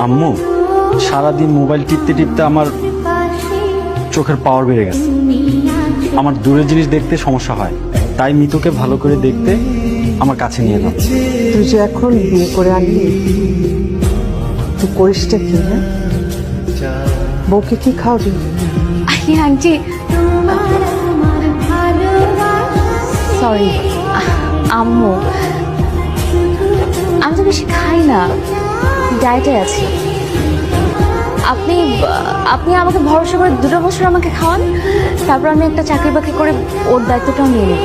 আম্মু, সারাদিন মোবাইল টিপতে টিপতে আমার চোখের পাওয়ার বেড়ে গেছে। আমার দূরের জিনিস দেখতে সমস্যা হয়, তাই মিতুকে ভালো করে দেখতে আমার কাছে নিয়ে এলাম। তুই যে এখন বিয়ে করে আনলি, তুই করিসটা কি? হ্যাঁ, বউকে কি খাওয়াবি? আন্টি সরি আম্মু, আমি তো বেশি খাই না, ডায়েটে আছি। আপনি আপনি আমাকে ভরসা করে 2 বছর আমাকে খাওয়ান, তারপর আমি একটা চাকরি বাকরি করে ওর দায়িত্বটাও নিয়ে নেব।